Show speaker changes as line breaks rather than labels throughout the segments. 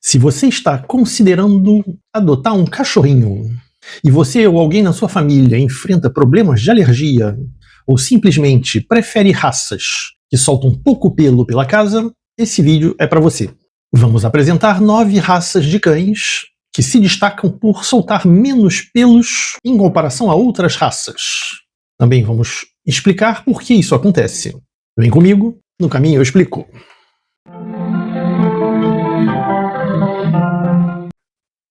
Se você está considerando adotar um cachorrinho e você ou alguém na sua família enfrenta problemas de alergia ou simplesmente prefere raças que soltam pouco pelo pela casa, esse vídeo é para você. Vamos apresentar 9 raças de cães que se destacam por soltar menos pelos em comparação a outras raças. Também vamos explicar por que isso acontece. Vem comigo, no caminho eu explico.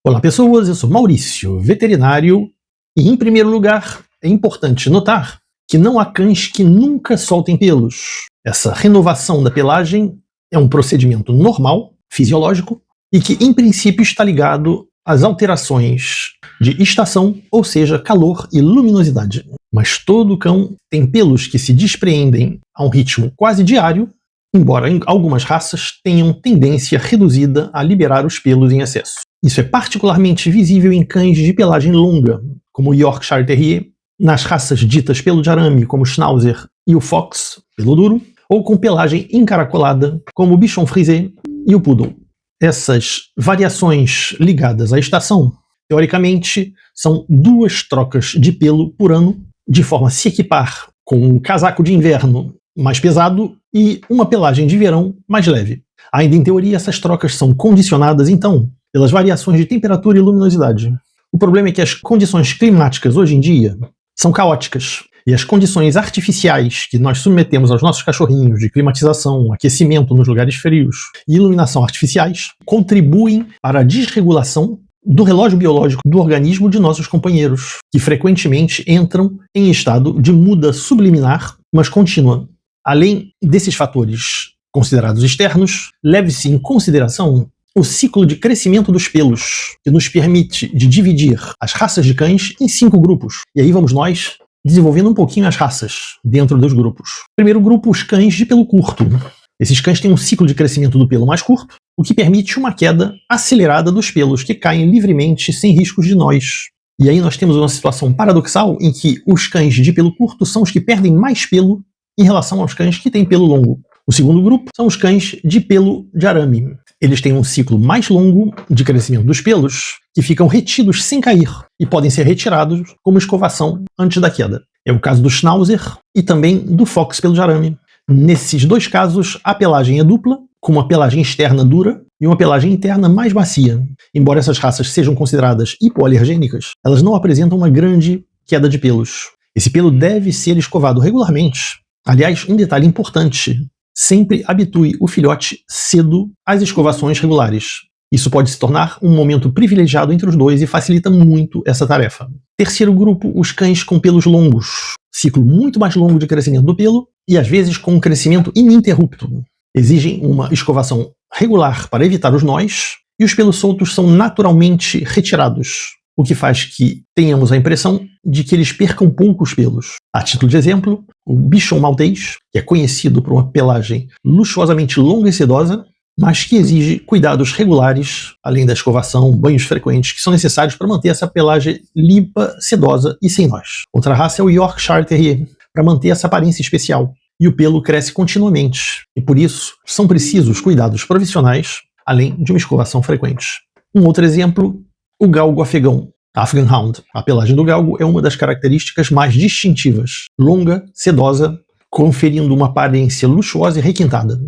Olá pessoas, eu sou Maurício, veterinário, e em primeiro lugar é importante notar que não há cães que nunca soltem pelos. Essa renovação da pelagem é um procedimento normal, fisiológico, e que em princípio está ligado às alterações de estação, ou seja, calor e luminosidade. Mas todo cão tem pelos que se despreendem a um ritmo quase diário, embora algumas raças tenham tendência reduzida a liberar os pelos em excesso. Isso é particularmente visível em cães de pelagem longa, como o Yorkshire Terrier, nas raças ditas pelo de arame, como o Schnauzer e o Fox, pelo duro, ou com pelagem encaracolada, como o Bichon Frisé e o Poodle. Essas variações ligadas à estação, teoricamente, são 2 trocas de pelo por ano, de forma a se equipar com um casaco de inverno mais pesado e uma pelagem de verão mais leve. Ainda em teoria, essas trocas são condicionadas, então, pelas variações de temperatura e luminosidade. O problema é que as condições climáticas hoje em dia são caóticas, e as condições artificiais que nós submetemos aos nossos cachorrinhos de climatização, aquecimento nos lugares frios e iluminação artificiais contribuem para a desregulação do relógio biológico do organismo de nossos companheiros, que frequentemente entram em estado de muda subliminar, mas contínua. Além desses fatores considerados externos, leve-se em consideração o ciclo de crescimento dos pelos, que nos permite de dividir as raças de cães em 5 grupos. E aí vamos nós desenvolvendo um pouquinho as raças dentro dos grupos. Primeiro grupo, os cães de pelo curto. Esses cães têm um ciclo de crescimento do pelo mais curto, o que permite uma queda acelerada dos pelos, que caem livremente sem riscos de nós. E aí nós temos uma situação paradoxal em que os cães de pelo curto são os que perdem mais pelo em relação aos cães que têm pelo longo. O segundo grupo são os cães de pelo de arame. Eles têm um ciclo mais longo de crescimento dos pelos, que ficam retidos sem cair e podem ser retirados como escovação antes da queda. É o caso do Schnauzer e também do Fox pelo de arame. Nesses 2 casos, a pelagem é dupla, com uma pelagem externa dura e uma pelagem interna mais macia. Embora essas raças sejam consideradas hipoalergênicas, elas não apresentam uma grande queda de pelos. Esse pelo deve ser escovado regularmente. Aliás, um detalhe importante: sempre habitue o filhote cedo às escovações regulares. Isso pode se tornar um momento privilegiado entre os dois e facilita muito essa tarefa. Terceiro grupo, os cães com pelos longos. Ciclo muito mais longo de crescimento do pelo e às vezes com um crescimento ininterrupto. Exigem uma escovação regular para evitar os nós e os pelos soltos são naturalmente retirados, o que faz que tenhamos a impressão de que eles percam poucos pelos. A título de exemplo, o Bichon Maltês, que é conhecido por uma pelagem luxuosamente longa e sedosa, mas que exige cuidados regulares, além da escovação, banhos frequentes, que são necessários para manter essa pelagem limpa, sedosa e sem nós. Outra raça é o Yorkshire Terrier, para manter essa aparência especial. E o pelo cresce continuamente, e por isso são precisos cuidados profissionais, além de uma escovação frequente. Um outro exemplo, o galgo afegão, Afghan Hound. A pelagem do galgo é uma das características mais distintivas, longa, sedosa, conferindo uma aparência luxuosa e requintada.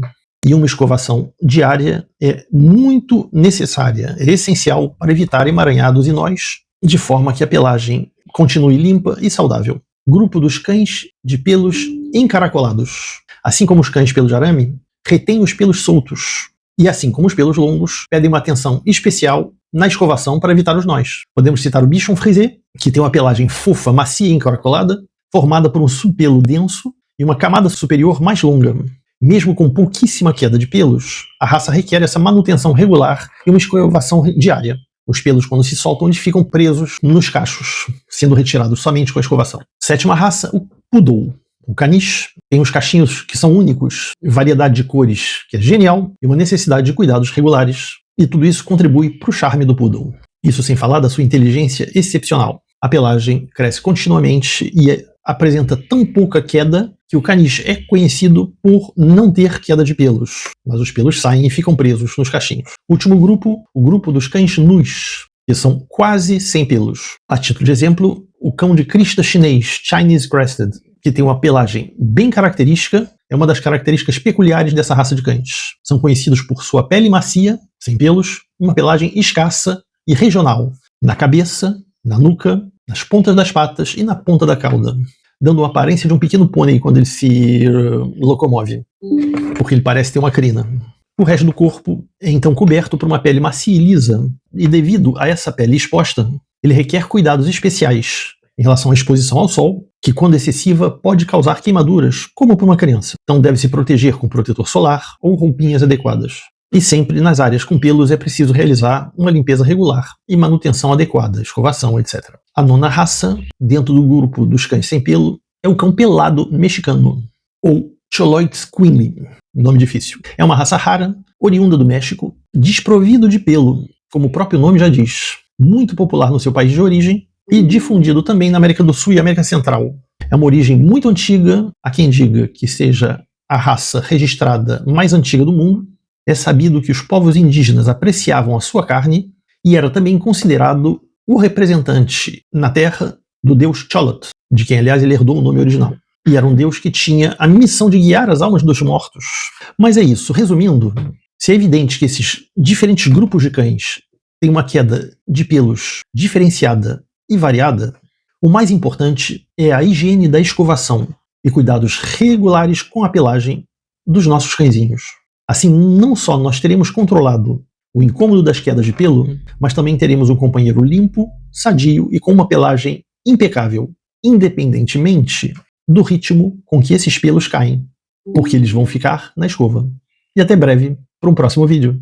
E uma escovação diária é muito necessária, é essencial para evitar emaranhados e nós, de forma que a pelagem continue limpa e saudável. Grupo dos cães de pelos encaracolados. Assim como os cães pelo de arame, retêm os pelos soltos. E assim como os pelos longos, pedem uma atenção especial na escovação para evitar os nós. Podemos citar o Bichon Frisé, que tem uma pelagem fofa, macia e encaracolada, formada por um subpelo denso e uma camada superior mais longa. Mesmo com pouquíssima queda de pelos, a raça requer essa manutenção regular e uma escovação diária. Os pelos, quando se soltam, eles ficam presos nos cachos, sendo retirados somente com a escovação. 7ª raça, o Poodle. O caniche tem os cachinhos que são únicos, variedade de cores que é genial e uma necessidade de cuidados regulares. E tudo isso contribui para o charme do Poodle. Isso sem falar da sua inteligência excepcional. A pelagem cresce continuamente e apresenta tão pouca queda que o caniche é conhecido por não ter queda de pelos, mas os pelos saem e ficam presos nos cachinhos. Último grupo, o grupo dos cães nus, que são quase sem pelos. A título de exemplo, o cão de crista chinês, Chinese Crested, que tem uma pelagem bem característica, é uma das características peculiares dessa raça de cães. São conhecidos por sua pele macia, sem pelos, uma pelagem escassa e regional, na cabeça, na nuca, nas pontas das patas e na ponta da cauda, dando a aparência de um pequeno pônei quando ele se locomove, porque ele parece ter uma crina. O resto do corpo é então coberto por uma pele macia e lisa, e devido a essa pele exposta, ele requer cuidados especiais em relação à exposição ao sol, que quando excessiva pode causar queimaduras, como para uma criança. Então deve se proteger com protetor solar ou roupinhas adequadas. E sempre nas áreas com pelos é preciso realizar uma limpeza regular e manutenção adequada, escovação, etc. A nona raça, dentro do grupo dos cães sem pelo, é o cão pelado mexicano, ou Xoloides queenly, nome difícil. É uma raça rara, oriunda do México, desprovido de pelo, como o próprio nome já diz, muito popular no seu país de origem e difundido também na América do Sul e América Central. É uma origem muito antiga, há quem diga que seja a raça registrada mais antiga do mundo. É sabido que os povos indígenas apreciavam a sua carne e era também considerado o representante na terra do deus Xolotl, de quem, aliás, ele herdou o nome original. E era um deus que tinha a missão de guiar as almas dos mortos. Mas é isso. Resumindo, se é evidente que esses diferentes grupos de cães têm uma queda de pelos diferenciada e variada, o mais importante é a higiene da escovação e cuidados regulares com a pelagem dos nossos cãezinhos. Assim, não só nós teremos controlado o incômodo das quedas de pelo, mas também teremos um companheiro limpo, sadio e com uma pelagem impecável, independentemente do ritmo com que esses pelos caem, porque eles vão ficar na escova. E até breve para um próximo vídeo.